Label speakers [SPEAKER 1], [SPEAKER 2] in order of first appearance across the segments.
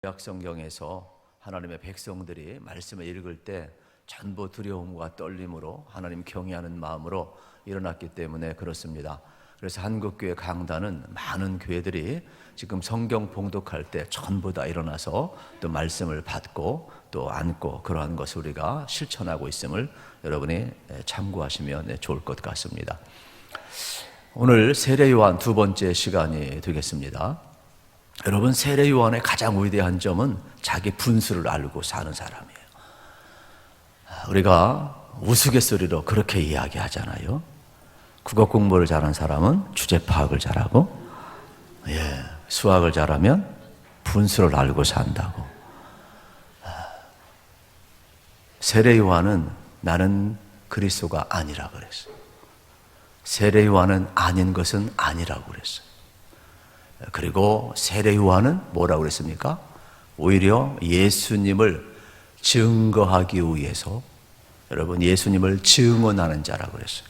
[SPEAKER 1] 약성경에서 하나님의 백성들이 말씀을 읽을 때 전부 두려움과 떨림으로 하나님 경외하는 마음으로 일어났기 때문에 그렇습니다. 그래서 한국교회 강단은 많은 교회들이 지금 성경 봉독할 때 전부 다 일어나서 또 말씀을 받고 또 안고 그러한 것을 우리가 실천하고 있음을 여러분이 참고하시면 좋을 것 같습니다. 오늘 세례 요한 두 번째 시간이 되겠습니다. 여러분, 세례 요한의 가장 위대한 점은 자기 분수를 알고 사는 사람이에요. 우리가 우스갯소리로 그렇게 이야기하잖아요. 국어 공부를 잘하는 사람은 주제 파악을 잘하고, 수학을 잘하면 분수를 알고 산다고. 세례 요한은 나는 그리스도가 아니라 그랬어요. 세례 요한은 아닌 것은 아니라고 그랬어요. 그리고 세례 요한은 뭐라고 그랬습니까? 오히려 예수님을 증거하기 위해서, 여러분, 예수님을 증언하는 자라고 그랬어요.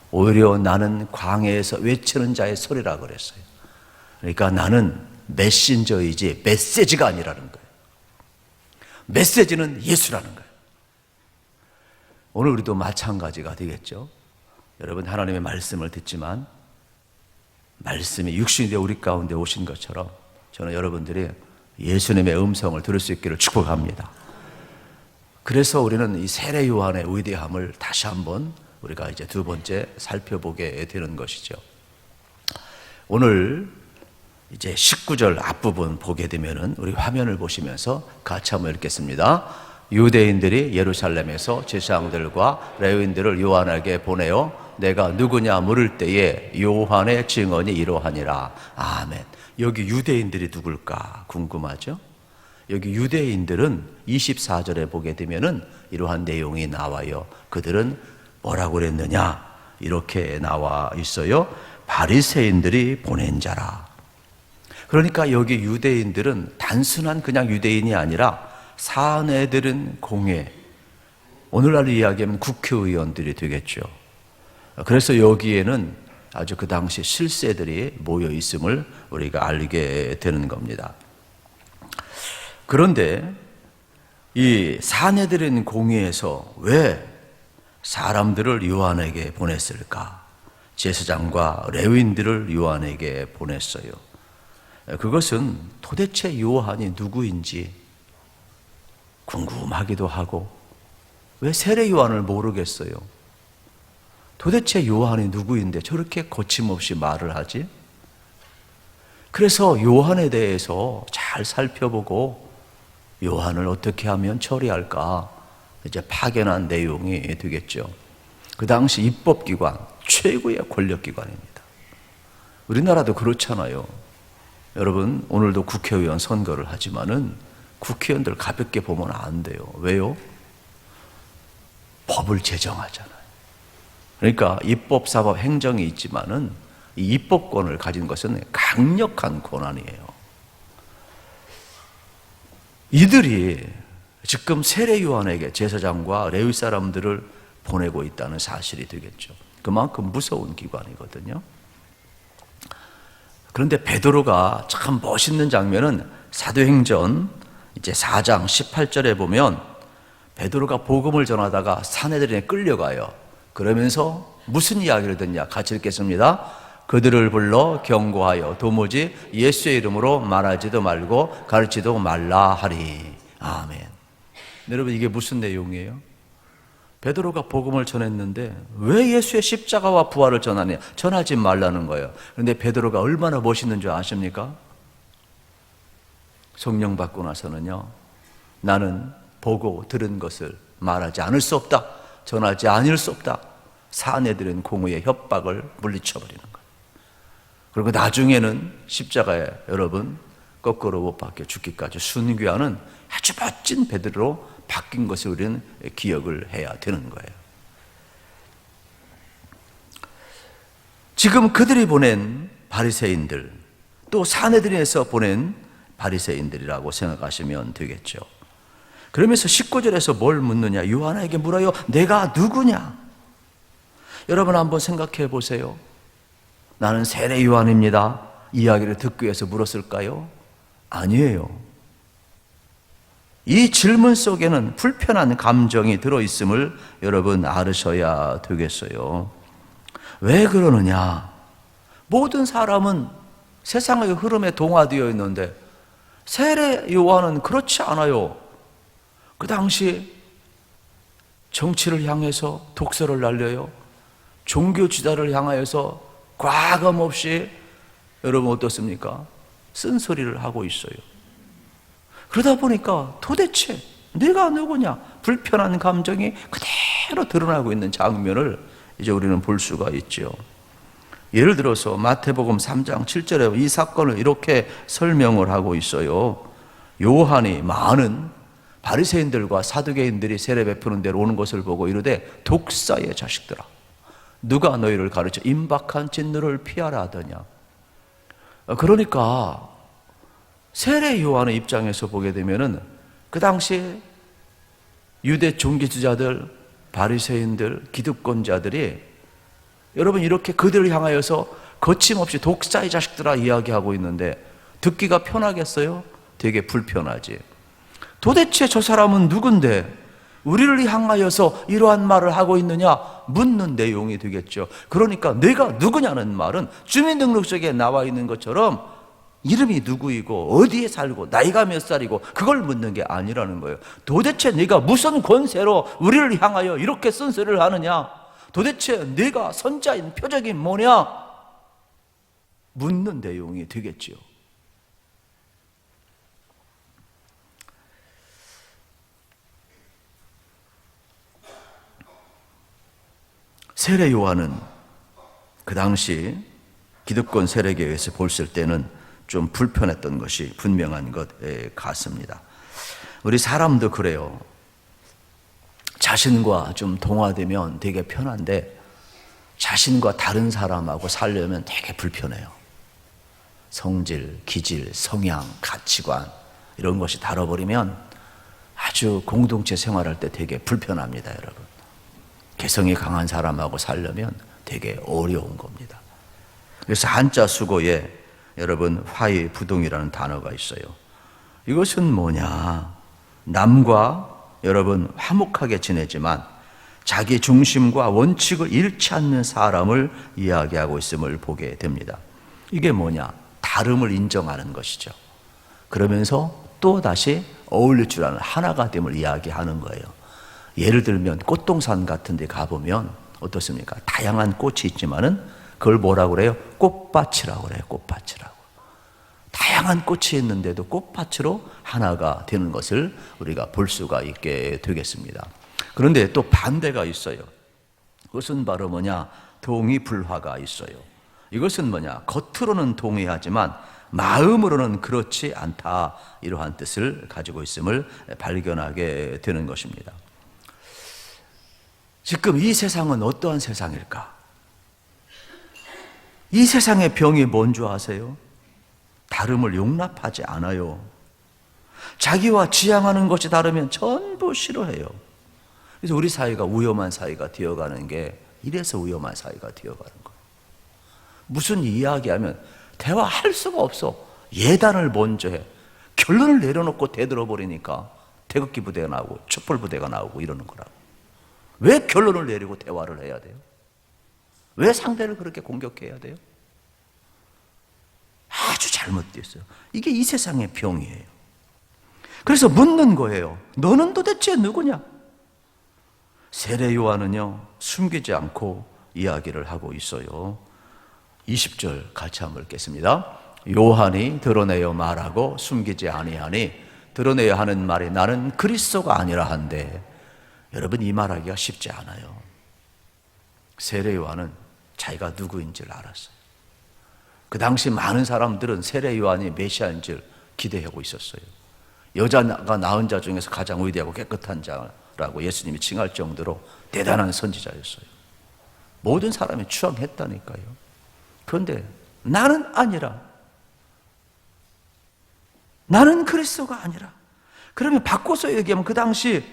[SPEAKER 1] 오히려 나는 광야에서 외치는 자의 소리라고 그랬어요. 그러니까 나는 메신저이지 메시지가 아니라는 거예요. 메시지는 예수라는 거예요. 오늘 우리도 마찬가지가 되겠죠. 여러분, 하나님의 말씀을 듣지만 말씀이 육신이 되어 우리 가운데 오신 것처럼 저는 여러분들이 예수님의 음성을 들을 수 있기를 축복합니다. 그래서 우리는 이 세례 요한의 위대함을 다시 한번 우리가 이제 두 번째 살펴보게 되는 것이죠. 오늘 이제 19절 앞부분 보게 되면은 우리 화면을 보시면서 같이 한번 읽겠습니다. 유대인들이 예루살렘에서 제사장들과 레위인들을 요한에게 보내어 내가 누구냐 물을 때에 요한의 증언이 이러하니라. 아멘. 여기 유대인들이 누굴까 궁금하죠? 여기 유대인들은 24절에 보게 되면은 이러한 내용이 나와요. 그들은 뭐라고 그랬느냐? 이렇게 나와 있어요. 바리새인들이 보낸 자라. 그러니까 여기 유대인들은 단순한 그냥 유대인이 아니라 사내들은 공회, 오늘날 이야기하면 국회의원들이 되겠죠. 그래서 여기에는 아주 그 당시 실세들이 모여 있음을 우리가 알게 되는 겁니다. 그런데 이 사내들은 공회에서 왜 사람들을 요한에게 보냈을까? 제사장과 레위인들을 요한에게 보냈어요. 그것은 도대체 요한이 누구인지 궁금하기도 하고, 왜 세례 요한을 모르겠어요? 도대체 요한이 누구인데 저렇게 거침없이 말을 하지? 그래서 요한에 대해서 잘 살펴보고 요한을 어떻게 하면 처리할까 이제 파견한 내용이 되겠죠. 그 당시 입법기관, 최고의 권력기관입니다. 우리나라도 그렇잖아요. 여러분, 오늘도 국회의원 선거를 하지만은 국회의원들 가볍게 보면 안 돼요. 왜요? 법을 제정하잖아요. 그러니까 입법, 사법, 행정이 있지만은 이 입법권을 가진 것은 강력한 권한이에요. 이들이 지금 세례 요한에게 제사장과 레위 사람들을 보내고 있다는 사실이 되겠죠. 그만큼 무서운 기관이거든요. 그런데 베드로가 참 멋있는 장면은 사도행전 이제 4장 18절에 보면 베드로가 복음을 전하다가 사내들에 끌려가요. 그러면서 무슨 이야기를 듣냐? 같이 읽겠습니다. 그들을 불러 경고하여 도무지 예수의 이름으로 말하지도 말고 가르치도 말라 하리. 아멘. 여러분, 이게 무슨 내용이에요? 베드로가 복음을 전했는데 왜 예수의 십자가와 부활을 전하냐? 전하지 말라는 거예요. 그런데 베드로가 얼마나 멋있는 줄 아십니까? 성령 받고 나서는요, 나는 보고 들은 것을 말하지 않을 수 없다, 전하지 않을 수 없다. 사내들은 공의의 협박을 물리쳐버리는 거예요. 그리고 나중에는 십자가에 여러분 거꾸로 못 박혀 죽기까지 순교하는 아주 멋진 베드로로 바뀐 것을 우리는 기억을 해야 되는 거예요. 지금 그들이 보낸 바리새인들, 또 사내들에서 보낸 바리새인들이라고 생각하시면 되겠죠. 그러면서 19절에서 뭘 묻느냐? 요한에게 물어요. 내가 누구냐? 여러분, 한번 생각해 보세요. 나는 세례 요한입니다. 이야기를 듣기 위해서 물었을까요? 아니에요. 이 질문 속에는 불편한 감정이 들어있음을 여러분 알으셔야 되겠어요. 왜 그러느냐? 모든 사람은 세상의 흐름에 동화되어 있는데 세례 요한은 그렇지 않아요. 그 당시 정치를 향해서 독서를 날려요. 종교 지도자를 향하여서 과감 없이 여러분 어떻습니까? 쓴소리를 하고 있어요. 그러다 보니까 도대체 내가 누구냐? 불편한 감정이 그대로 드러나고 있는 장면을 이제 우리는 볼 수가 있죠. 예를 들어서 마태복음 3장 7절에 이 사건을 이렇게 설명을 하고 있어요. 요한이 많은 바리새인들과 사두개인들이 세례 베푸는 데로 오는 것을 보고 이르되 독사의 자식들아, 누가 너희를 가르쳐 임박한 진노를 피하라 하더냐. 그러니까 세례 요한의 입장에서 보게 되면은 그 당시 유대 종교지자들, 바리새인들, 기득권자들이 여러분 이렇게 그들을 향하여서 거침없이 독사의 자식들아 이야기하고 있는데 듣기가 편하겠어요? 되게 불편하지. 도대체 저 사람은 누군데 우리를 향하여서 이러한 말을 하고 있느냐 묻는 내용이 되겠죠. 그러니까 내가 누구냐는 말은 주민등록증에 나와 있는 것처럼 이름이 누구이고 어디에 살고 나이가 몇 살이고 그걸 묻는 게 아니라는 거예요. 도대체 네가 무슨 권세로 우리를 향하여 이렇게 쓴소리를 하느냐? 도대체 네가 선자인 표적이 뭐냐? 묻는 내용이 되겠지요. 세례 요한은 그 당시 기득권 세력에 의해서 봤을 때는 좀 불편했던 것이 분명한 것 같습니다. 우리 사람도 그래요. 자신과 좀 동화되면 되게 편한데 자신과 다른 사람하고 살려면 되게 불편해요. 성질, 기질, 성향, 가치관 이런 것이 다뤄버리면 아주 공동체 생활할 때 되게 불편합니다, 여러분. 개성이 강한 사람하고 살려면 되게 어려운 겁니다. 그래서 한자 수고에 여러분 화의부동이라는 단어가 있어요. 이것은 뭐냐? 남과 여러분 화목하게 지내지만 자기 중심과 원칙을 잃지 않는 사람을 이야기하고 있음을 보게 됩니다. 이게 뭐냐? 다름을 인정하는 것이죠. 그러면서 또 다시 어울릴 줄 아는 하나가 됨을 이야기하는 거예요. 예를 들면 꽃동산 같은 데 가보면 어떻습니까? 다양한 꽃이 있지만은 그걸 뭐라고 그래요? 꽃밭이라고 그래요. 꽃밭이라고. 다양한 꽃이 있는데도 꽃밭으로 하나가 되는 것을 우리가 볼 수가 있게 되겠습니다. 그런데 또 반대가 있어요. 그것은 바로 뭐냐? 동의불화가 있어요. 이것은 뭐냐? 겉으로는 동의하지만 마음으로는 그렇지 않다. 이러한 뜻을 가지고 있음을 발견하게 되는 것입니다. 지금 이 세상은 어떠한 세상일까? 이 세상의 병이 뭔 줄 아세요? 다름을 용납하지 않아요. 자기와 지향하는 것이 다르면 전부 싫어해요. 그래서 우리 사회가 위험한 사회가 되어가는 게 이래서 위험한 사회가 되어가는 거예요. 무슨 이야기하면 대화할 수가 없어. 예단을 먼저 해. 결론을 내려놓고 대들어버리니까 태극기 부대가 나오고 촛불 부대가 나오고 이러는 거라고. 왜 결론을 내리고 대화를 해야 돼요? 왜 상대를 그렇게 공격해야 돼요? 아주 잘못됐어요. 이게 이 세상의 병이에요. 그래서 묻는 거예요. 너는 도대체 누구냐? 세례 요한은요, 숨기지 않고 이야기를 하고 있어요. 20절 같이 한번 읽겠습니다. 요한이 드러내어 말하고 숨기지 아니하니 드러내야 하는 말이 나는 그리스도가 아니라 한데, 여러분 이 말하기가 쉽지 않아요. 세례 요한은 자기가 누구인지를 알았어요. 그 당시 많은 사람들은 세례 요한이 메시아인 줄 기대하고 있었어요. 여자가 낳은 자 중에서 가장 위대하고 깨끗한 자라고 예수님이 칭할 정도로 대단한 선지자였어요. 모든 사람이 추앙했다니까요. 그런데 나는 아니라, 나는 그리스도가 아니라. 그러면 바꿔서 얘기하면 그 당시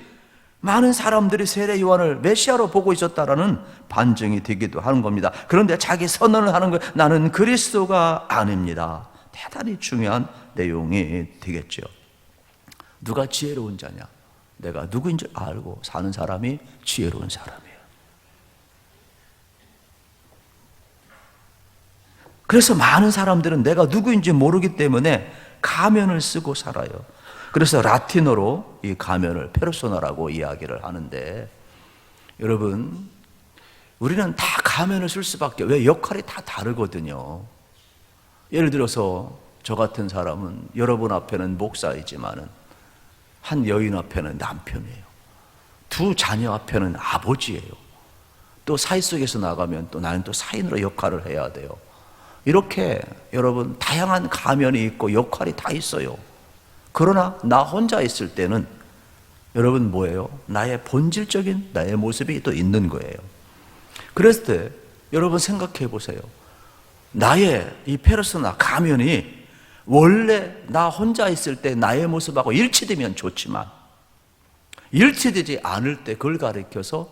[SPEAKER 1] 많은 사람들이 세례 요한을 메시아로 보고 있었다라는 반증이 되기도 하는 겁니다. 그런데 자기 선언을 하는 거예요. 나는 그리스도가 아닙니다. 대단히 중요한 내용이 되겠죠. 누가 지혜로운 자냐? 내가 누구인 줄 알고 사는 사람이 지혜로운 사람이에요. 그래서 많은 사람들은 내가 누구인지 모르기 때문에 가면을 쓰고 살아요. 그래서 라틴어로 이 가면을 페르소나라고 이야기를 하는데, 여러분, 우리는 다 가면을 쓸 수밖에, 왜? 역할이 다 다르거든요. 예를 들어서 저 같은 사람은 여러분 앞에는 목사이지만은 한 여인 앞에는 남편이에요. 두 자녀 앞에는 아버지예요. 또 사회 속에서 나가면 또 나는 또 사인으로 역할을 해야 돼요. 이렇게 여러분 다양한 가면이 있고 역할이 다 있어요. 그러나 나 혼자 있을 때는 여러분 뭐예요? 나의 본질적인 나의 모습이 또 있는 거예요. 그랬을 때 여러분 생각해 보세요. 나의 이 페르소나 가면이 원래 나 혼자 있을 때 나의 모습하고 일치되면 좋지만 일치되지 않을 때 그걸 가리켜서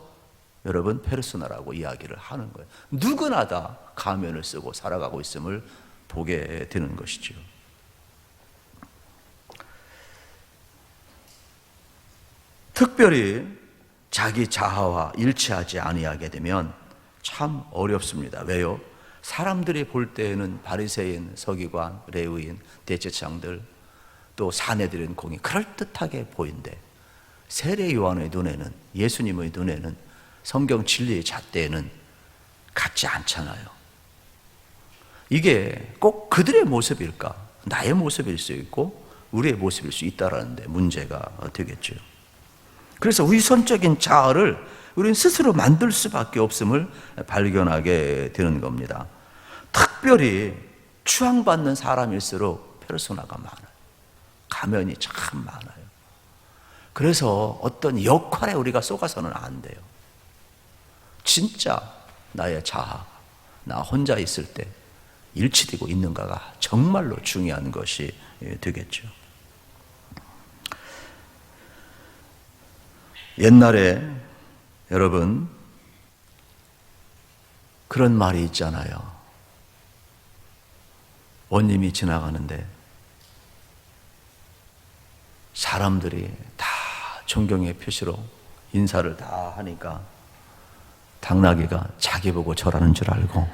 [SPEAKER 1] 여러분 페르소나라고 이야기를 하는 거예요. 누구나 다 가면을 쓰고 살아가고 있음을 보게 되는 것이죠. 특별히 자기 자아와 일치하지 아니하게 되면 참 어렵습니다. 왜요? 사람들이 볼 때에는 바리새인, 서기관, 레위인, 대제사장들 또 사내들인 공이 그럴듯하게 보인대 세례 요한의 눈에는, 예수님의 눈에는, 성경 진리의 잣대에는 같지 않잖아요. 이게 꼭 그들의 모습일까? 나의 모습일 수 있고 우리의 모습일 수 있다는 데 문제가 되겠죠. 그래서 위선적인 자아를 우리는 스스로 만들 수밖에 없음을 발견하게 되는 겁니다. 특별히 추앙받는 사람일수록 페르소나가 많아요. 가면이 참 많아요. 그래서 어떤 역할에 우리가 속아서는 안 돼요. 진짜 나의 자아, 나 혼자 있을 때 일치되고 있는가가 정말로 중요한 것이 되겠죠. 옛날에 여러분 그런 말이 있잖아요. 원님이 지나가는데 사람들이 다 존경의 표시로 인사를 다 하니까 당나귀가 자기 보고 절하는 줄 알고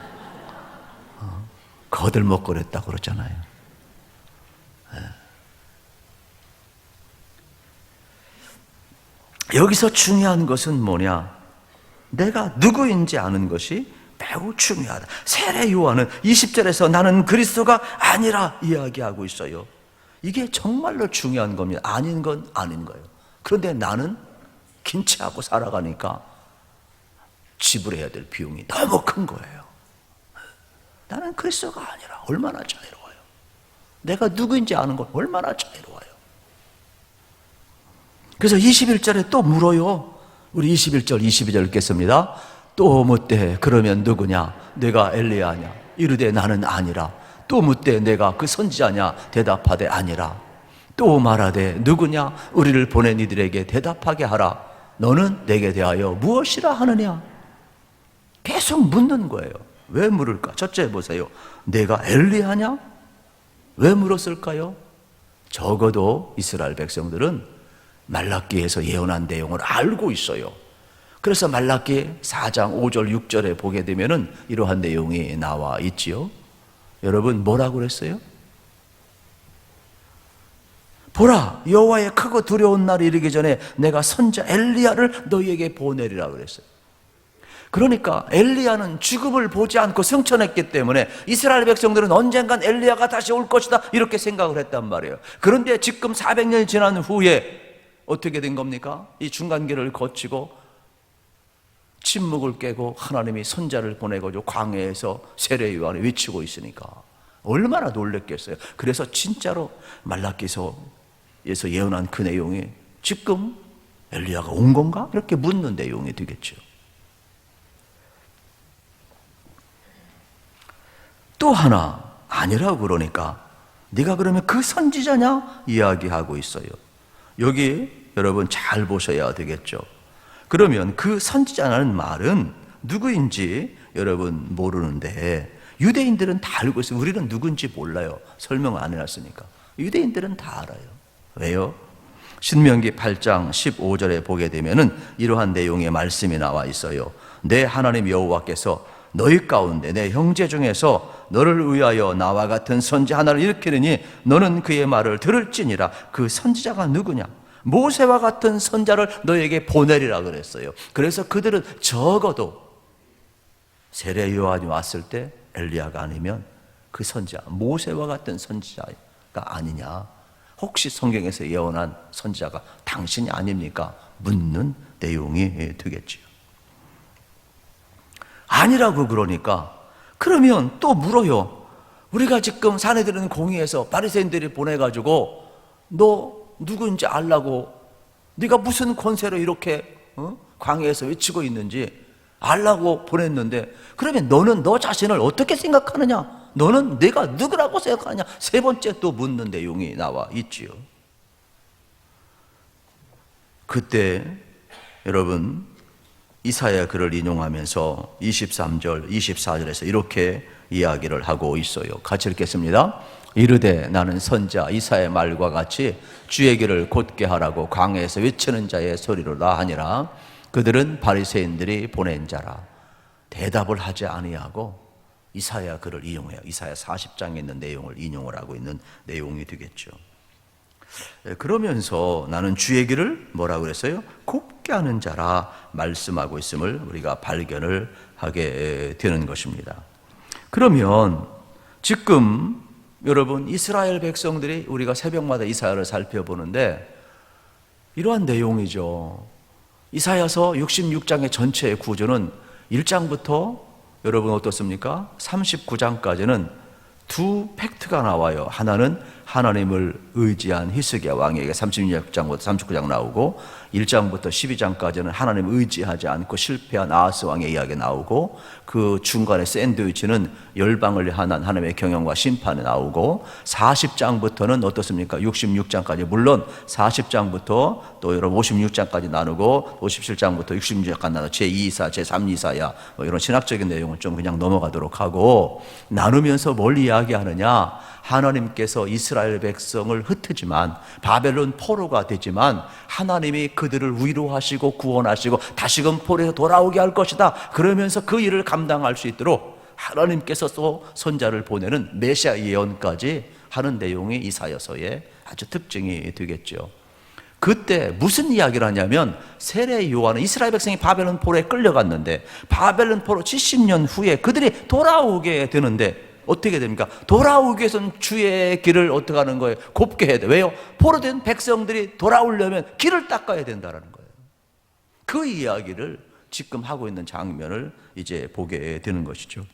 [SPEAKER 1] 거들먹거렸다고 그러잖아요. 여기서 중요한 것은 뭐냐? 내가 누구인지 아는 것이 매우 중요하다. 세례 요한은 20절에서 나는 그리스도가 아니라 이야기하고 있어요. 이게 정말로 중요한 겁니다. 아닌 건 아닌 거예요. 그런데 나는 긴체하고 살아가니까 지불해야 될 비용이 너무 큰 거예요. 나는 그리스도가 아니라 얼마나 자유로워요. 내가 누구인지 아는 건 얼마나 자유로워요. 그래서 21절에 또 물어요. 우리 21절, 22절 읽겠습니다. 또 묻되 그러면 누구냐? 내가 엘리야냐? 이르되 나는 아니라. 또 묻되 내가 그 선지자냐? 대답하되 아니라. 또 말하되 누구냐? 우리를 보낸 이들에게 대답하게 하라. 너는 내게 대하여 무엇이라 하느냐? 계속 묻는 거예요. 왜 물을까? 첫째 보세요. 내가 엘리야냐? 왜 물었을까요? 적어도 이스라엘 백성들은 말라기에서 예언한 내용을 알고 있어요. 그래서 말라기 4장 5절 6절에 보게 되면은 이러한 내용이 나와 있지요. 여러분 뭐라고 그랬어요? 보라, 여호와의 크고 두려운 날이 이르기 전에 내가 선지자 엘리야를 너희에게 보내리라 그랬어요. 그러니까 엘리야는 죽음을 보지 않고 승천했기 때문에 이스라엘 백성들은 언젠간 엘리야가 다시 올 것이다 이렇게 생각을 했단 말이에요. 그런데 지금 400년이 지난 후에 어떻게 된 겁니까? 이 중간기를 거치고 침묵을 깨고 하나님이 선자를 보내가지고 광야에서 세례 요한을 외치고 있으니까 얼마나 놀랬겠어요. 그래서 진짜로 말라기서에서 예언한 그 내용이 지금 엘리야가 온 건가? 이렇게 묻는 내용이 되겠죠. 또 하나 아니라고 그러니까 네가 그러면 그 선지자냐? 이야기하고 있어요. 여기 여러분 잘 보셔야 되겠죠. 그러면 그 선지자라는 말은 누구인지 여러분 모르는데 유대인들은 다 알고 있어요. 우리는 누군지 몰라요. 설명 안 해놨으니까. 유대인들은 다 알아요. 왜요? 신명기 8장 15절에 보게 되면은 이러한 내용의 말씀이 나와 있어요. 내 하나님 여호와께서 너희 가운데 내 형제 중에서 너를 위하여 나와 같은 선지 하나를 일으키느니 너는 그의 말을 들을지니라. 그 선지자가 누구냐? 모세와 같은 선자를 너에게 보내리라 그랬어요. 그래서 그들은 적어도 세례 요한이 왔을 때 엘리야가 아니면 그 선지자, 모세와 같은 선지자가 아니냐, 혹시 성경에서 예언한 선지자가 당신이 아닙니까? 묻는 내용이 되겠지요. 아니라고 그러니까 그러면 또 물어요. 우리가 지금 사내들은 공의에서 바리새인들이 보내가지고 너 누구인지 알라고, 네가 무슨 권세로 이렇게 광야에서 외치고 있는지 알라고 보냈는데, 그러면 너는 너 자신을 어떻게 생각하느냐? 너는 내가 누구라고 생각하느냐? 세 번째 또 묻는 내용이 나와 있지요. 그때 여러분 이사야 글을 인용하면서 23절, 24절에서 이렇게 이야기를 하고 있어요. 같이 읽겠습니다. 이르되 나는 선자 이사야의 말과 같이 주의 길을 곧게 하라고 광야에서 외치는 자의 소리로라 하니라. 그들은 바리새인들이 보낸 자라. 대답을 하지 아니하고 이사야 글을 인용해요. 이사야 40장에 있는 내용을 인용을 하고 있는 내용이 되겠죠. 그러면서 나는 주의 길을 뭐라고 그랬어요? 곱게 하는 자라 말씀하고 있음을 우리가 발견을 하게 되는 것입니다. 그러면 지금 여러분 이스라엘 백성들이, 우리가 새벽마다 이사야를 살펴보는데 이러한 내용이죠. 이사야서 66장의 전체의 구조는 1장부터 여러분 어떻습니까? 39장까지는 두 팩트가 나와요. 하나는 하나님을 의지한 히스기야 왕에게 36장부터 39장 나오고, 1장부터 12장까지는 하나님을 의지하지 않고 실패한 아하스 왕의 이야기 나오고, 그 중간에 샌드위치는 열방을 향한 하나님의 경영과 심판이 나오고, 40장부터는 어떻습니까? 66장까지, 물론 40장부터 또 여러분 56장까지 나누고 57장부터 66장까지 나누고 제2이사, 제3이사야 뭐 이런 신학적인 내용은 좀 그냥 넘어가도록 하고, 나누면서 뭘 이야기하느냐? 하나님께서 이스라엘 백성을 흩으지만 바벨론 포로가 되지만 하나님이 그들을 위로하시고 구원하시고 다시금 포로에서 돌아오게 할 것이다. 그러면서 그 일을 감당할 수 있도록 하나님께서 또 선자를 보내는 메시아 예언까지 하는 내용이 이사야서의 아주 특징이 되겠죠. 그때 무슨 이야기를 하냐면, 세례 요한은 이스라엘 백성이 바벨론 포로에 끌려갔는데 바벨론 포로 70년 후에 그들이 돌아오게 되는데 어떻게 됩니까? 돌아오기 위해서는 주의 길을 어떻게 하는 거예요? 곱게 해야 돼. 왜요? 포로된 백성들이 돌아오려면 길을 닦아야 된다는 거예요. 그 이야기를 지금 하고 있는 장면을 이제 보게 되는 것이죠.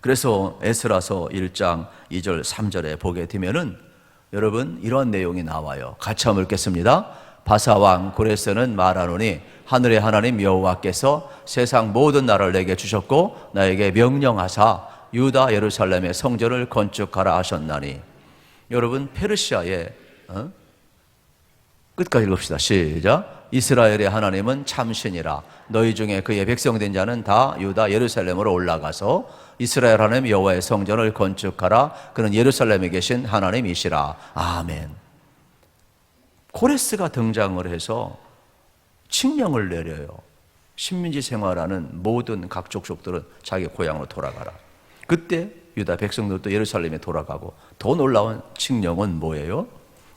[SPEAKER 1] 그래서 에스라서 1장 2절 3절에 보게 되면은 여러분 이런 내용이 나와요. 같이 한번 읽겠습니다. 바사왕 고레스는 말하노니 하늘의 하나님 여호와께서 세상 모든 나라를 내게 주셨고 나에게 명령하사 유다 예루살렘의 성전을 건축하라 하셨나니. 여러분 페르시아의 끝까지 읽읍시다. 시작. 이스라엘의 하나님은 참신이라. 너희 중에 그의 백성된 자는 다 유다 예루살렘으로 올라가서 이스라엘 하나님 여호와의 성전을 건축하라. 그는 예루살렘에 계신 하나님이시라. 아멘. 코레스가 등장을 해서 칙령을 내려요. 식민지 생활하는 모든 각 족속들은 자기 고향으로 돌아가라. 그때 유다 백성들도 예루살렘에 돌아가고, 더 놀라운 칙령은 뭐예요?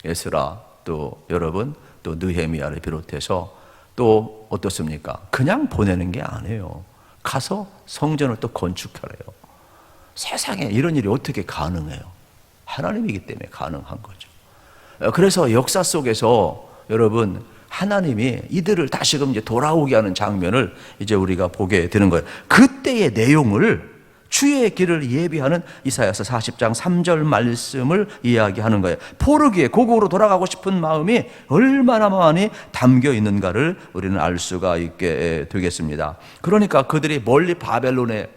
[SPEAKER 1] 에스라, 또 여러분 또 느헤미야를 비롯해서 또 어떻습니까? 그냥 보내는 게 아니에요. 가서 성전을 또 건축하래요. 세상에 이런 일이 어떻게 가능해요? 하나님이기 때문에 가능한 거죠. 그래서 역사 속에서 여러분 하나님이 이들을 다시금 이제 돌아오게 하는 장면을 이제 우리가 보게 되는 거예요. 그때의 내용을 주의 길을 예비하는 이사야서 40장 3절 말씀을 이야기하는 거예요. 포르기에 고국으로 돌아가고 싶은 마음이 얼마나 많이 담겨 있는가를 우리는 알 수가 있게 되겠습니다. 그러니까 그들이 멀리 바벨론에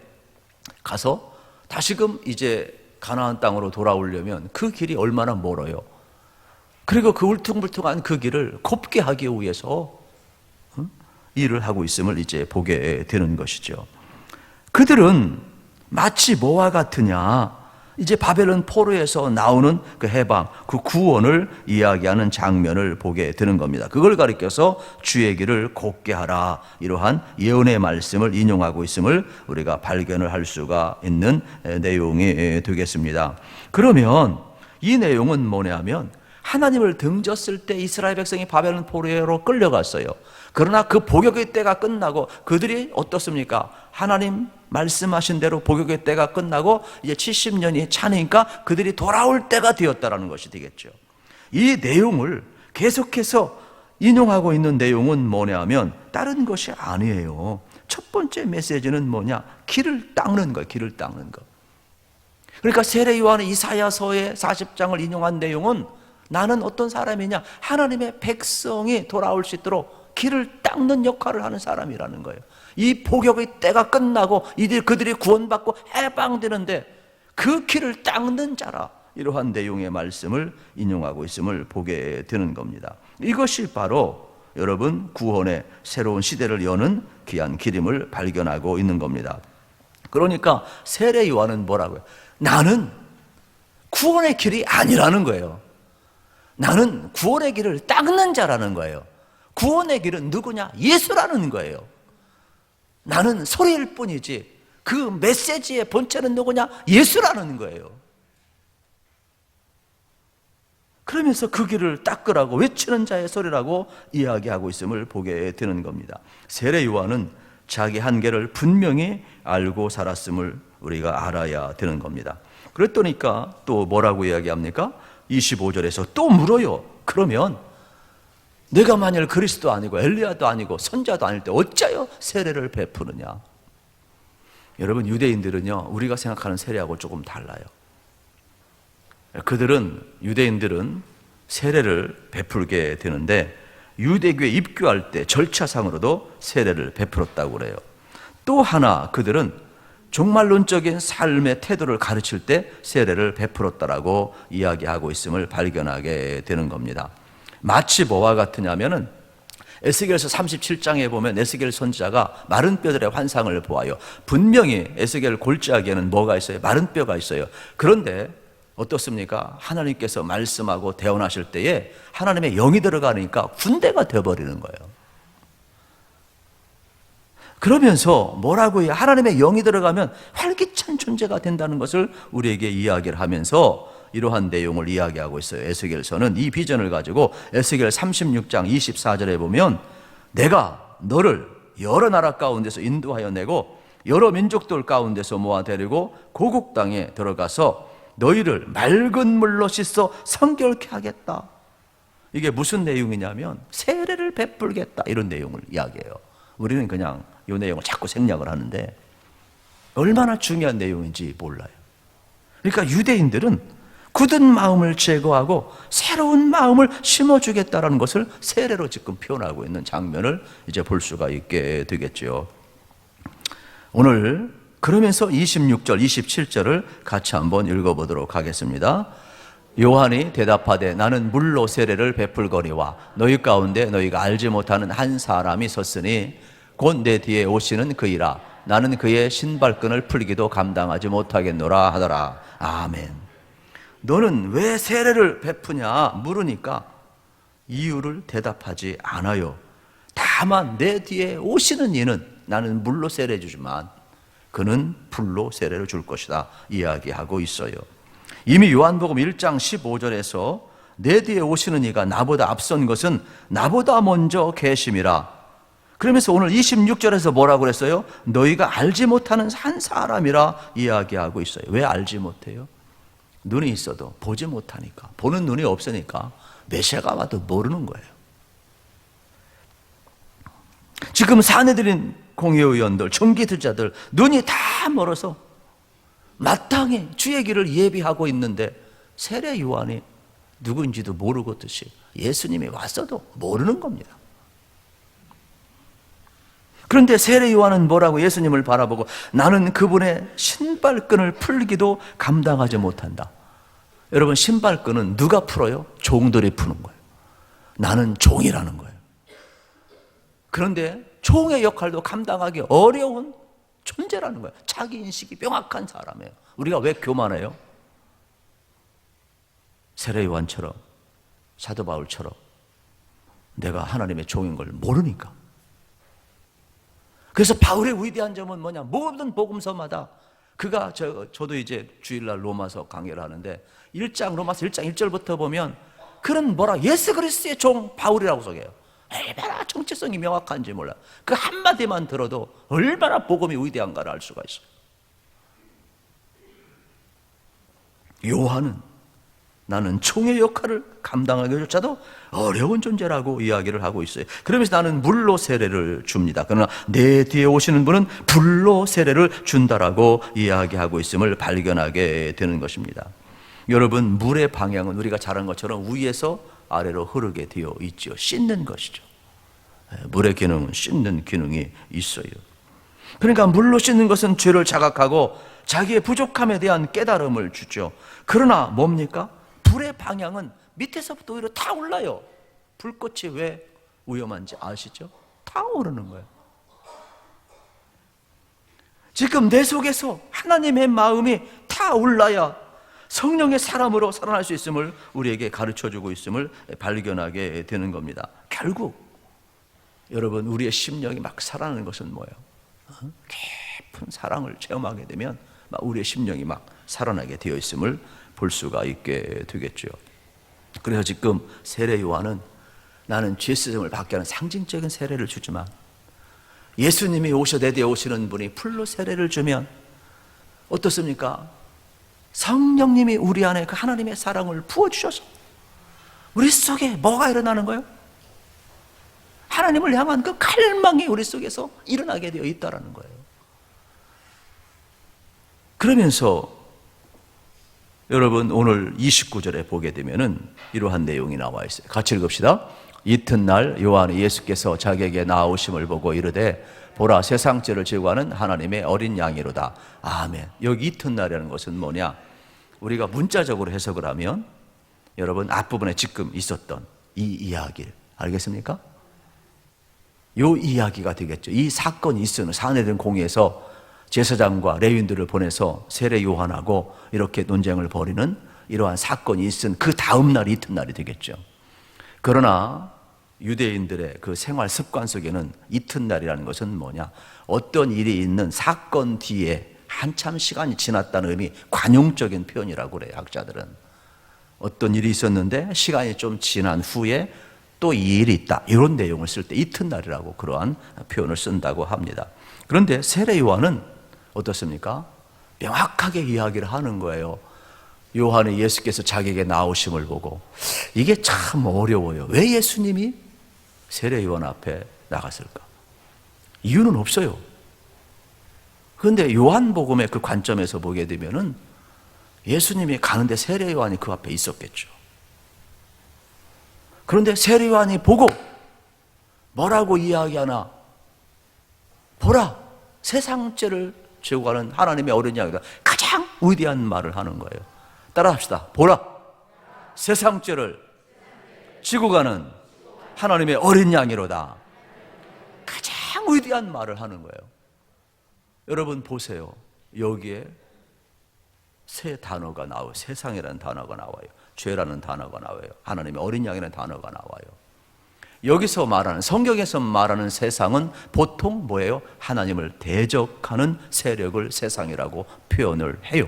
[SPEAKER 1] 가서 다시금 이제 가나안 땅으로 돌아오려면 그 길이 얼마나 멀어요. 그리고 그 울퉁불퉁한 그 길을 곱게 하기 위해서 일을 하고 있음을 이제 보게 되는 것이죠. 그들은 마치 뭐와 같으냐? 이제 바벨론 포로에서 나오는 그 해방, 그 구원을 이야기하는 장면을 보게 되는 겁니다. 그걸 가리켜서 주의 길을 곱게 하라, 이러한 예언의 말씀을 인용하고 있음을 우리가 발견을 할 수가 있는 내용이 되겠습니다. 그러면 이 내용은 뭐냐면 하나님을 등졌을 때 이스라엘 백성이 바벨론 포로로 끌려갔어요. 그러나 그 복역의 때가 끝나고 그들이 어떻습니까? 하나님 말씀하신 대로 복역의 때가 끝나고 이제 70년이 차니까 그들이 돌아올 때가 되었다라는 것이 되겠죠. 이 내용을 계속해서 인용하고 있는 내용은 뭐냐면 다른 것이 아니에요. 첫 번째 메시지는 뭐냐? 길을 닦는 거예요. 길을 닦는 거. 그러니까 세례 요한의 이사야서의 40장을 인용한 내용은 나는 어떤 사람이냐? 하나님의 백성이 돌아올 수 있도록 길을 닦는 역할을 하는 사람이라는 거예요. 이 복역의 때가 끝나고 그들이 구원받고 해방되는데 그 길을 닦는 자라, 이러한 내용의 말씀을 인용하고 있음을 보게 되는 겁니다. 이것이 바로 여러분 구원의 새로운 시대를 여는 귀한 길임을 발견하고 있는 겁니다. 그러니까 세례 요한은 뭐라고요? 나는 구원의 길이 아니라는 거예요. 나는 구원의 길을 닦는 자라는 거예요. 구원의 길은 누구냐? 예수라는 거예요. 나는 소리일 뿐이지 그 메시지의 본체는 누구냐? 예수라는 거예요. 그러면서 그 길을 닦으라고 외치는 자의 소리라고 이야기하고 있음을 보게 되는 겁니다. 세례 요한은 자기 한계를 분명히 알고 살았음을 우리가 알아야 되는 겁니다. 그랬더니까 또 뭐라고 이야기합니까? 25절에서 또 물어요. 그러면 내가 만일 그리스도 아니고 엘리야도 아니고 선자도 아닐 때 어찌하여 세례를 베푸느냐? 여러분, 유대인들은요, 우리가 생각하는 세례하고 조금 달라요. 유대인들은 세례를 베풀게 되는데 유대교에 입교할 때 절차상으로도 세례를 베풀었다고 그래요. 또 하나, 그들은 종말론적인 삶의 태도를 가르칠 때 세례를 베풀었다라고 이야기하고 있음을 발견하게 되는 겁니다. 마치 뭐와 같으냐면은 에스겔서 37장에 보면 에스겔 선지자가 마른 뼈들의 환상을 보아요. 분명히 에스겔 골짜기에는 뭐가 있어요? 마른 뼈가 있어요. 그런데 어떻습니까? 하나님께서 말씀하고 대언하실 때에 하나님의 영이 들어가니까 군대가 되어버리는 거예요. 그러면서 뭐라고 해요? 하나님의 영이 들어가면 활기찬 존재가 된다는 것을 우리에게 이야기를 하면서 이러한 내용을 이야기하고 있어요. 에스겔서는 이 비전을 가지고 에스겔 36장 24절에 보면 내가 너를 여러 나라 가운데서 인도하여 내고 여러 민족들 가운데서 모아 데리고 고국 땅에 들어가서 너희를 맑은 물로 씻어 성결케 하겠다. 이게 무슨 내용이냐면 세례를 베풀겠다, 이런 내용을 이야기해요. 우리는 그냥 이 내용을 자꾸 생략을 하는데 얼마나 중요한 내용인지 몰라요. 그러니까 유대인들은 굳은 마음을 제거하고 새로운 마음을 심어주겠다라는 것을 세례로 지금 표현하고 있는 장면을 이제 볼 수가 있게 되겠죠. 오늘 그러면서 26절, 27절을 같이 한번 읽어보도록 하겠습니다. 요한이 대답하되 나는 물로 세례를 베풀거니와 너희 가운데 너희가 알지 못하는 한 사람이 섰으니 곧 내 뒤에 오시는 그이라. 나는 그의 신발끈을 풀기도 감당하지 못하겠노라 하더라. 아멘. 너는 왜 세례를 베푸냐 물으니까 이유를 대답하지 않아요. 다만 내 뒤에 오시는 이는 나는 물로 세례 주지만 그는 불로 세례를 줄 것이다 이야기하고 있어요. 이미 요한복음 1장 15절에서 내 뒤에 오시는 이가 나보다 앞선 것은 나보다 먼저 계심이라. 그러면서 오늘 26절에서 뭐라고 그랬어요? 너희가 알지 못하는 한 사람이라 이야기하고 있어요. 왜 알지 못해요? 눈이 있어도 보지 못하니까, 보는 눈이 없으니까 메시아가 와도 모르는 거예요. 지금 사내들인 공회의원들, 총기투자들 눈이 다 멀어서 마땅히 주의 길을 예비하고 있는데 세례 요한이 누구인지도 모르고 듯이 예수님이 왔어도 모르는 겁니다. 그런데 세례 요한은 뭐라고 예수님을 바라보고 나는 그분의 신발끈을 풀기도 감당하지 못한다. 여러분, 신발끈은 누가 풀어요? 종들이 푸는 거예요. 나는 종이라는 거예요. 그런데 종의 역할도 감당하기 어려운 존재라는 거예요. 자기 인식이 명확한 사람이에요. 우리가 왜 교만해요? 세례 요한처럼, 사도 바울처럼 내가 하나님의 종인 걸 모르니까. 그래서 바울의 위대한 점은 뭐냐? 모든 복음서마다 그가 저도 이제 주일날 로마서 강의를 하는데 로마서 1장 1절부터 보면 그는 뭐라? 예수 그리스도의 종 바울이라고 소개해요. 얼마나 정체성이 명확한지 몰라. 그 한마디만 들어도 얼마나 복음이 위대한가를 알 수가 있어요. 요한은 나는 총의 역할을 감당하기조차도 어려운 존재라고 이야기를 하고 있어요. 그러면서 나는 물로 세례를 줍니다. 그러나 내 뒤에 오시는 분은 불로 세례를 준다라고 이야기하고 있음을 발견하게 되는 것입니다. 여러분, 물의 방향은 우리가 잘 아는 것처럼 위에서 아래로 흐르게 되어 있죠. 씻는 것이죠. 물의 기능은 씻는 기능이 있어요. 그러니까 물로 씻는 것은 죄를 자각하고 자기의 부족함에 대한 깨달음을 주죠. 그러나 뭡니까? 불의 방향은 밑에서부터 오히려 타올라요. 불꽃이 왜 위험한지 아시죠? 타오르는 거예요. 지금 내 속에서 하나님의 마음이 타올라야 성령의 사람으로 살아날 수 있음을 우리에게 가르쳐주고 있음을 발견하게 되는 겁니다. 결국 여러분, 우리의 심령이 막 살아나는 것은 뭐예요? 깊은 사랑을 체험하게 되면 우리의 심령이 막 살아나게 되어 있음을 볼 수가 있게 되겠죠. 그래서 지금 세례 요한은 나는 죄수점을 받게 하는 상징적인 세례를 주지만 예수님이 오셔 내 뒤에 오시는 분이 풀로 세례를 주면 어떻습니까? 성령님이 우리 안에 그 하나님의 사랑을 부어주셔서 우리 속에 뭐가 일어나는 거예요? 하나님을 향한 그 갈망이 우리 속에서 일어나게 되어 있다는 거예요. 그러면서 여러분, 오늘 29절에 보게 되면은 이러한 내용이 나와 있어요. 같이 읽읍시다. 이튿날 요한이 예수께서 자기에게 나오심을 보고 이르되 보라, 세상 죄를 지고 가는 하나님의 어린 양이로다. 아멘. 여기 이튿날이라는 것은 뭐냐? 우리가 문자적으로 해석을 하면 여러분, 앞부분에 지금 있었던 이 이야기를 알겠습니까? 요 이야기가 되겠죠. 이 사건이 있었는 사내들 공회에서 제사장과 레위인들을 보내서 세례 요한하고 이렇게 논쟁을 벌이는 이러한 사건이 있은 그 다음 날이 이튿날이 되겠죠. 그러나 유대인들의 그 생활 습관 속에는 이튿날이라는 것은 뭐냐? 어떤 일이 있는 사건 뒤에 한참 시간이 지났다는 의미, 관용적인 표현이라고 그래요. 학자들은 어떤 일이 있었는데 시간이 좀 지난 후에 또 이 일이 있다, 이런 내용을 쓸 때 이튿날이라고 그러한 표현을 쓴다고 합니다. 그런데 세례 요한은 어떻습니까? 명확하게 이야기를 하는 거예요. 요한이 예수께서 자기에게 나오심을 보고, 이게 참 어려워요. 왜 예수님이 세례 요한 앞에 나갔을까? 이유는 없어요. 그런데 요한복음의 그 관점에서 보게 되면은 예수님이 가는데 세례 요한이 그 앞에 있었겠죠. 그런데 세례 요한이 보고 뭐라고 이야기하나? 보라, 세상 죄를 지고 가는 하나님의 어린 양이다. 가장 위대한 말을 하는 거예요. 따라합시다. 보라, 세상 죄를 지고 가는 하나님의 어린 양이로다. 가장 위대한 말을 하는 거예요. 여러분 보세요. 여기에 세 단어가 나와요. 세상이라는 단어가 나와요. 죄라는 단어가 나와요. 하나님의 어린 양이라는 단어가 나와요. 여기서 말하는, 성경에서 말하는 세상은 보통 뭐예요? 하나님을 대적하는 세력을 세상이라고 표현을 해요.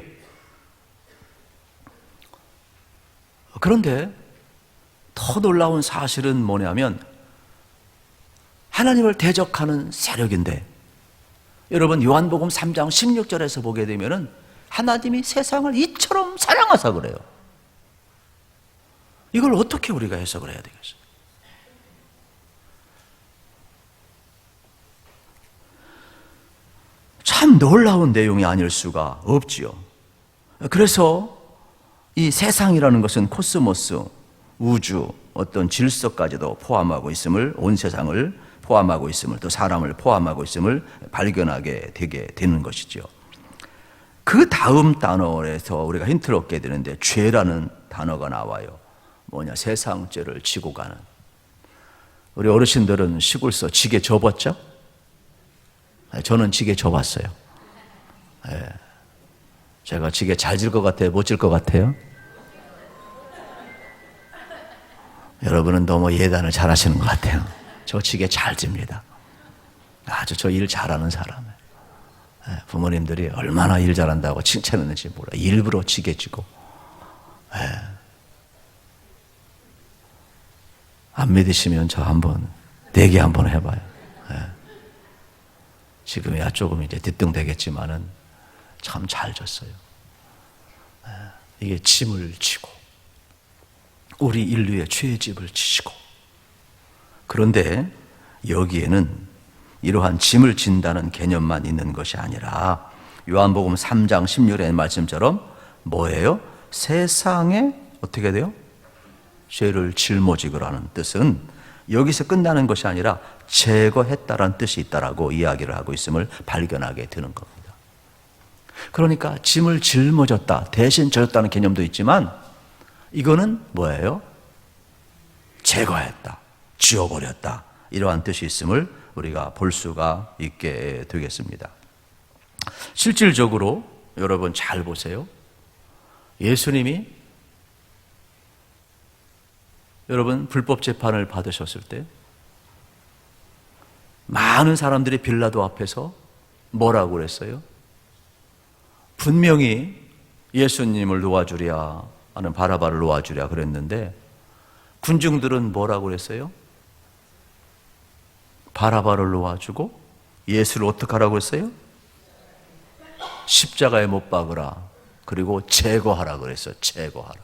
[SPEAKER 1] 그런데 더 놀라운 사실은 뭐냐면 하나님을 대적하는 세력인데, 여러분 요한복음 3장 16절에서 보게 되면은 하나님이 세상을 이처럼 사랑하사 그래요. 이걸 어떻게 우리가 해석을 해야 되겠어요? 참 놀라운 내용이 아닐 수가 없지요. 그래서 이 세상이라는 것은 코스모스, 우주, 어떤 질서까지도 포함하고 있음을, 온 세상을 포함하고 있음을, 또 사람을 포함하고 있음을 발견하게 되게 되는 것이죠. 그 다음 단어에서 우리가 힌트를 얻게 되는데 죄라는 단어가 나와요. 뭐냐? 세상 죄를 지고 가는. 우리 어르신들은 시골서 지게 접었죠? 저는 지게 접었어요. 제가 지게 잘 질 것 같아요? 못 질 것 같아요? 여러분은 너무 예단을 잘 하시는 것 같아요. 저 지게 잘 집니다. 아주 저 일 잘하는 사람이에요. 부모님들이 얼마나 일 잘한다고 칭찬했는지 몰라. 일부러 지게 지고. 안 믿으시면 저 한번 내기 한번 해봐요. 지금이야 조금 이제 뒤뚱되겠지만은 참 잘 졌어요. 이게 짐을 지고 우리 인류의 죄집을 지시고. 그런데 여기에는 이러한 짐을 진다는 개념만 있는 것이 아니라 요한복음 3장 16절의 말씀처럼 뭐예요? 세상에 어떻게 돼요? 죄를 짊어지고라는 뜻은 여기서 끝나는 것이 아니라 제거했다라는 뜻이 있다라고 이야기를 하고 있음을 발견하게 되는 겁니다. 그러니까 짐을 짊어졌다, 대신 졌다는 개념도 있지만 이거는 뭐예요? 제거했다, 지워버렸다, 이러한 뜻이 있음을 우리가 볼 수가 있게 되겠습니다. 실질적으로 여러분 잘 보세요. 예수님이 여러분 불법 재판을 받으셨을 때 많은 사람들이 빌라도 앞에서 뭐라고 그랬어요? 분명히 예수님을 놓아주랴 하는 바라바를 놓아주랴 그랬는데 군중들은 뭐라고 그랬어요? 바라바를 놓아주고 예수를 어떻게 하라고 했어요? 십자가에 못 박으라. 그리고 제거하라 그랬어요. 제거하라.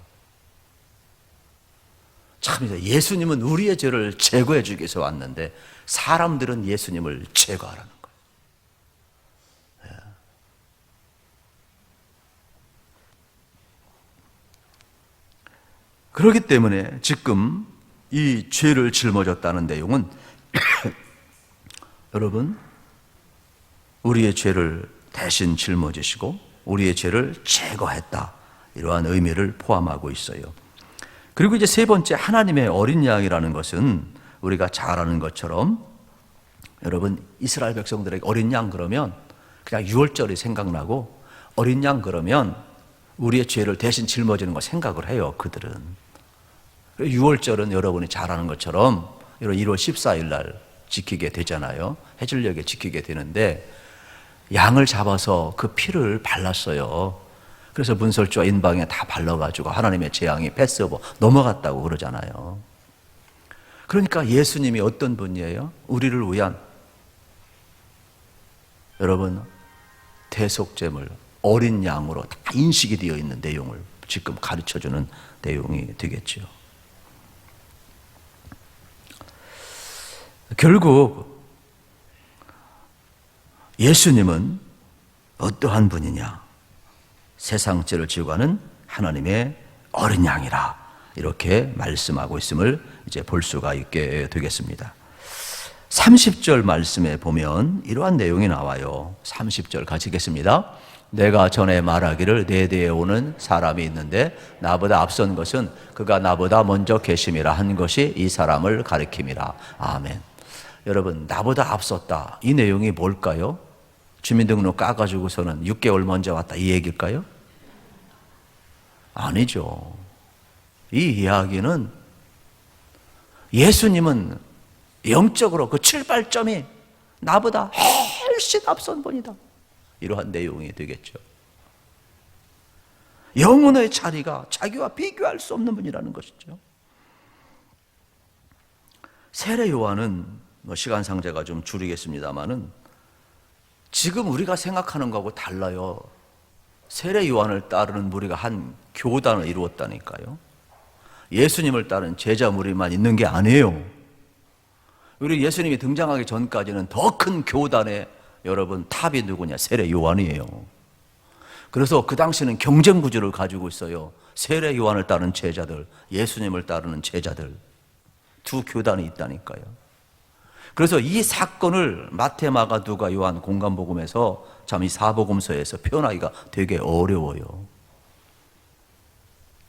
[SPEAKER 1] 참 예수님은 우리의 죄를 제거해 주기 위해서 왔는데 사람들은 예수님을 제거하라는 거예요. 그렇기 때문에 지금 이 죄를 짊어졌다는 내용은 여러분 우리의 죄를 대신 짊어지시고 우리의 죄를 제거했다, 이러한 의미를 포함하고 있어요. 그리고 이제 세 번째, 하나님의 어린 양이라는 것은 우리가 잘 아는 것처럼 여러분 이스라엘 백성들에게 어린 양 그러면 그냥 유월절이 생각나고 어린 양 그러면 우리의 죄를 대신 짊어지는 거 생각을 해요. 그들은. 유월절은 여러분이 잘 아는 것처럼 1월 14일 날 지키게 되잖아요. 해질녘에 지키게 되는데 양을 잡아서 그 피를 발랐어요. 그래서 문설주와 인방에 다 발라가지고 하나님의 재앙이 패스오버 넘어갔다고 그러잖아요. 그러니까 예수님이 어떤 분이에요? 우리를 위한 여러분 대속제물 어린 양으로 다 인식이 되어 있는 내용을 지금 가르쳐주는 내용이 되겠죠. 결국 예수님은 어떠한 분이냐? 세상 죄를 지고 가는 하나님의 어린 양이라 이렇게 말씀하고 있음을 이제 볼 수가 있게 되겠습니다. 30절 말씀에 보면 이러한 내용이 나와요. 30절 같이 읽겠습니다. 내가 전에 말하기를 내 뒤에 오는 사람이 있는데 나보다 앞선 것은 그가 나보다 먼저 계심이라 한 것이 이 사람을 가리킴이라. 아멘. 여러분 나보다 앞섰다, 이 내용이 뭘까요? 주민등록 까가지고서는 6개월 먼저 왔다, 이 얘기일까요? 아니죠. 이 이야기는 예수님은 영적으로 그 출발점이 나보다 훨씬 앞선 분이다, 이러한 내용이 되겠죠. 영혼의 자리가 자기와 비교할 수 없는 분이라는 것이죠. 세례 요한은 시간상 제가 좀 줄이겠습니다만은 지금 우리가 생각하는 거하고 달라요. 세례 요한을 따르는 무리가 한 교단을 이루었다니까요. 예수님을 따르는 제자 무리만 있는 게 아니에요. 우리 예수님이 등장하기 전까지는 더 큰 교단의 여러분 탑이 누구냐? 세례 요한이에요. 그래서 그 당시는 경쟁 구조를 가지고 있어요. 세례 요한을 따르는 제자들, 예수님을 따르는 제자들, 두 교단이 있다니까요. 그래서 이 사건을 마태, 마가, 누가, 요한 공간복음에서 참 이 사복음서에서 표현하기가 되게 어려워요.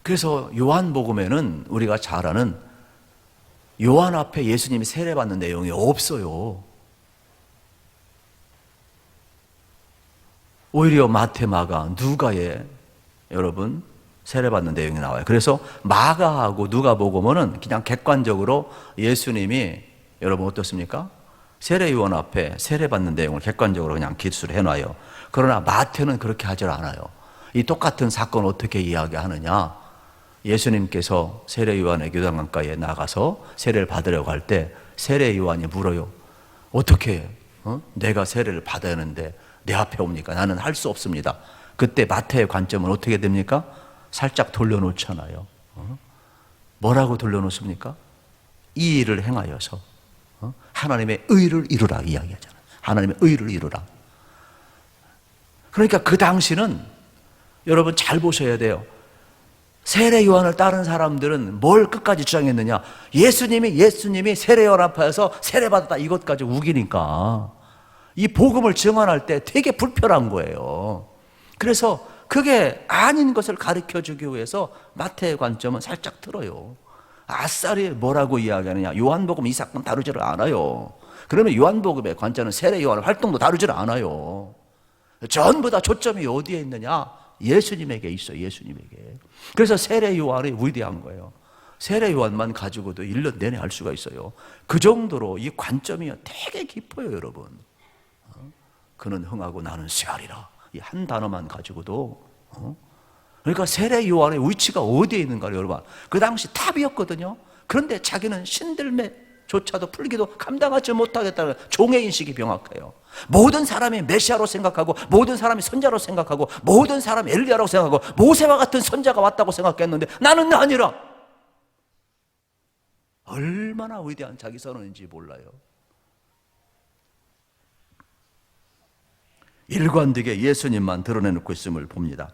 [SPEAKER 1] 그래서 요한복음에는 우리가 잘 아는 요한 앞에 예수님이 세례받는 내용이 없어요. 오히려 마태, 마가, 누가에 여러분 세례받는 내용이 나와요. 그래서 마가하고 누가복음은 그냥 객관적으로 예수님이 여러분 어떻습니까? 세례요한 앞에 세례받는 내용을 객관적으로 그냥 기술해 놔요. 그러나 마태는 그렇게 하질 않아요. 이 똑같은 사건을 어떻게 이야기하느냐? 예수님께서 세례요한의 요단강가에 나가서 세례를 받으려고 할 때 세례요한이 물어요. 어떻게 내가 세례를 받아야 하는데 내 앞에 옵니까? 나는 할 수 없습니다. 그때 마태의 관점은 어떻게 됩니까? 살짝 돌려놓잖아요. 뭐라고 돌려놓습니까? 이 일을 행하여서 하나님의 의를 이루라 이야기하잖아요. 하나님의 의를 이루라. 그러니까 그 당시는 여러분 잘 보셔야 돼요. 세례 요한을 따른 사람들은 뭘 끝까지 주장했느냐? 예수님이 세례 요한 앞에서 세례받았다 이것까지 우기니까 이 복음을 증언할 때 되게 불편한 거예요. 그래서 그게 아닌 것을 가르쳐주기 위해서 마태의 관점은 살짝 틀어요. 아싸리 뭐라고 이야기하느냐? 요한복음 이 사건 다루지를 않아요. 그러면 요한복음의 관점은 세례 요한의 활동도 다루지를 않아요. 전부 다 초점이 어디에 있느냐? 예수님에게 있어요. 예수님에게. 그래서 세례 요한이 위대한 거예요. 세례 요한만 가지고도 1년 내내 할 수가 있어요. 그 정도로 이 관점이 되게 깊어요, 여러분. 그는 흥하고 나는 쇠하리라. 이 한 단어만 가지고도 그러니까 세례 요한의 위치가 어디에 있는가를 여러분 그 당시 탑이었거든요. 그런데 자기는 신들매조차도 풀기도 감당하지 못하겠다는 종의 인식이 명확해요. 모든 사람이 메시아로 생각하고 모든 사람이 선자로 생각하고 모든 사람이 엘리야라고 생각하고 모세와 같은 선자가 왔다고 생각했는데 나는 아니라. 얼마나 위대한 자기 선언인지 몰라요. 일관되게 예수님만 드러내놓고 있음을 봅니다.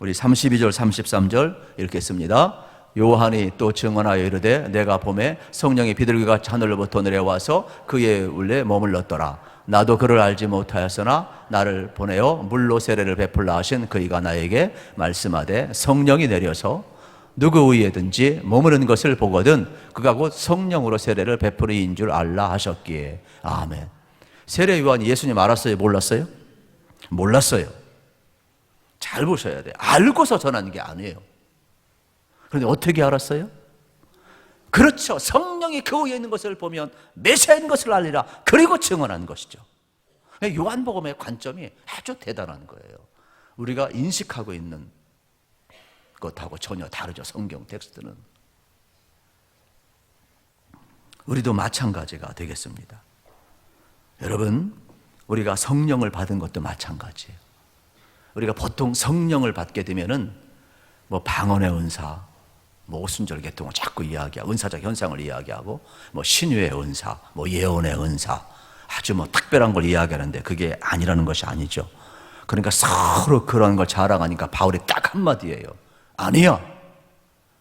[SPEAKER 1] 우리 32절 33절 읽겠습니다. 요한이 또 증언하여 이르되 내가 봄에 성령이 비둘기같이 하늘로부터 내려와서 그의 울에 머물렀더라. 나도 그를 알지 못하였으나 나를 보내어 물로 세례를 베풀라 하신 그이가 나에게 말씀하되 성령이 내려서 누구 위에든지 머무는 것을 보거든 그가 곧 성령으로 세례를 베푸리인 줄 알라 하셨기에. 아멘. 세례 요한이 예수님 알았어요? 몰랐어요? 몰랐어요. 잘 보셔야 돼요. 알고서 전하는 게 아니에요. 그런데 어떻게 알았어요? 그렇죠. 성령이 그 위에 있는 것을 보면 메시아인 것을 알리라. 그리고 증언한 것이죠. 요한복음의 관점이 아주 대단한 거예요. 우리가 인식하고 있는 것하고 전혀 다르죠. 성경 텍스트는. 우리도 마찬가지가 되겠습니다. 여러분, 우리가 성령을 받은 것도 마찬가지예요. 우리가 보통 성령을 받게 되면은 뭐 방언의 은사, 뭐 오순절 계통을 자꾸 이야기하고 은사적 현상을 이야기하고 뭐 신유의 은사, 뭐 예언의 은사 아주 뭐 특별한 걸 이야기하는데 그게 아니라는 것이 아니죠. 그러니까 서로 그런 걸 자랑하니까 바울이 딱 한마디예요. 아니야.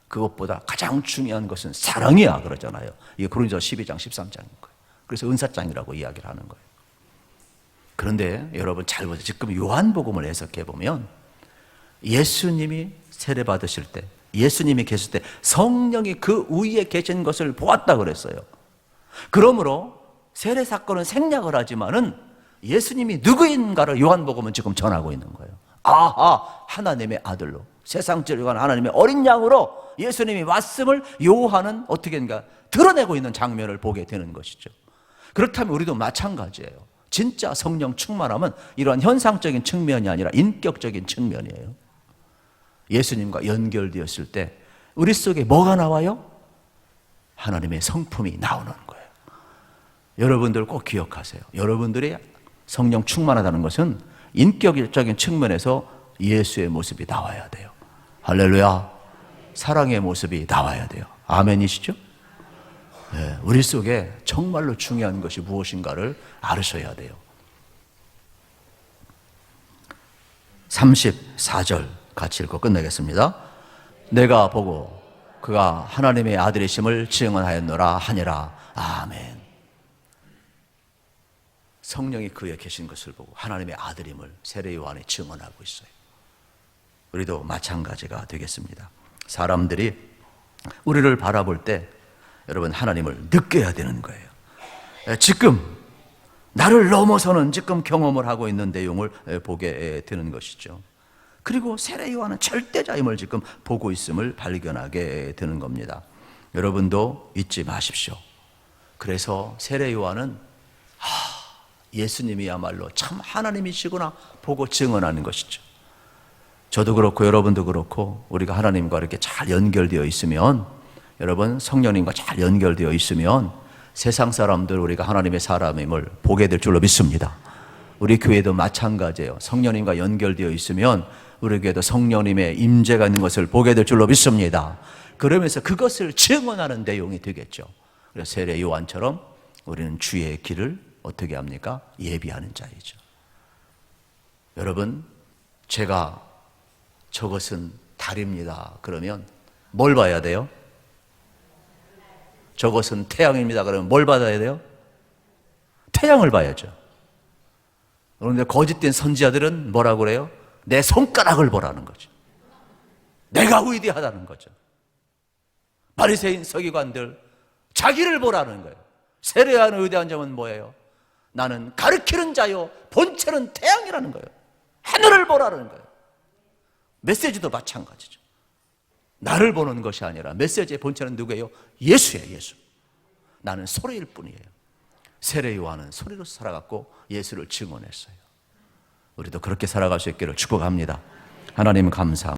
[SPEAKER 1] 그것보다 가장 중요한 것은 사랑이야 그러잖아요. 이게 고린도서 12장 13장인 거예요. 그래서 은사장이라고 이야기를 하는 거예요. 그런데 여러분 잘 보세요. 지금 요한복음을 해석해 보면 예수님이 세례 받으실 때, 예수님이 계실 때 성령이 그 위에 계신 것을 보았다 그랬어요. 그러므로 세례 사건은 생략을 하지만은 예수님이 누구인가를 요한복음은 지금 전하고 있는 거예요. 아하, 하나님의 아들로 세상 죄를 위한 하나님의 어린 양으로 예수님이 왔음을 요한은 어떻게 인가 드러내고 있는 장면을 보게 되는 것이죠. 그렇다면 우리도 마찬가지예요. 진짜 성령 충만함은 이러한 현상적인 측면이 아니라 인격적인 측면이에요. 예수님과 연결되었을 때 우리 속에 뭐가 나와요? 하나님의 성품이 나오는 거예요. 여러분들 꼭 기억하세요. 여러분들이 성령 충만하다는 것은 인격적인 측면에서 예수의 모습이 나와야 돼요. 할렐루야. 사랑의 모습이 나와야 돼요. 아멘이시죠? 네, 우리 속에 정말로 중요한 것이 무엇인가를 알으셔야 돼요. 34절 같이 읽고 끝내겠습니다. 내가 보고 그가 하나님의 아들이심을 증언하였노라 하니라. 아멘. 성령이 그에 계신 것을 보고 하나님의 아들임을 세례 요한이 증언하고 있어요. 우리도 마찬가지가 되겠습니다. 사람들이 우리를 바라볼 때 여러분 하나님을 느껴야 되는 거예요. 지금 나를 넘어서는 지금 경험을 하고 있는 내용을 보게 되는 것이죠. 그리고 세례 요한은 절대자임을 지금 보고 있음을 발견하게 되는 겁니다. 여러분도 잊지 마십시오. 그래서 세례 요한은 예수님이야말로 참 하나님이시구나 보고 증언하는 것이죠. 저도 그렇고 여러분도 그렇고 우리가 하나님과 이렇게 잘 연결되어 있으면, 여러분 성령님과 잘 연결되어 있으면 세상 사람들 우리가 하나님의 사람임을 보게 될 줄로 믿습니다. 우리 교회도 마찬가지예요. 성령님과 연결되어 있으면 우리 교회도 성령님의 임재가 있는 것을 보게 될 줄로 믿습니다. 그러면서 그것을 증언하는 내용이 되겠죠. 그래서 세례 요한처럼 우리는 주의 길을 어떻게 합니까? 예비하는 자이죠. 여러분, 제가 저것은 달입니다 그러면 뭘 봐야 돼요? 저것은 태양입니다 그러면 뭘 받아야 돼요? 태양을 봐야죠. 그런데 거짓된 선지자들은 뭐라고 그래요? 내 손가락을 보라는 거죠. 내가 위대하다는 거죠. 바리새인 서기관들 자기를 보라는 거예요. 세례요한의 위대한 점은 뭐예요? 나는 가르치는 자요 본체는 태양이라는 거예요. 하늘을 보라는 거예요. 메시지도 마찬가지죠. 나를 보는 것이 아니라 메시지의 본체는 누구예요? 예수예요. 예수. 나는 소리일 뿐이에요. 세례 요한은 소리로 살아갔고 예수를 증언했어요. 우리도 그렇게 살아갈 수 있기를 축복합니다. 하나님 감사합니다.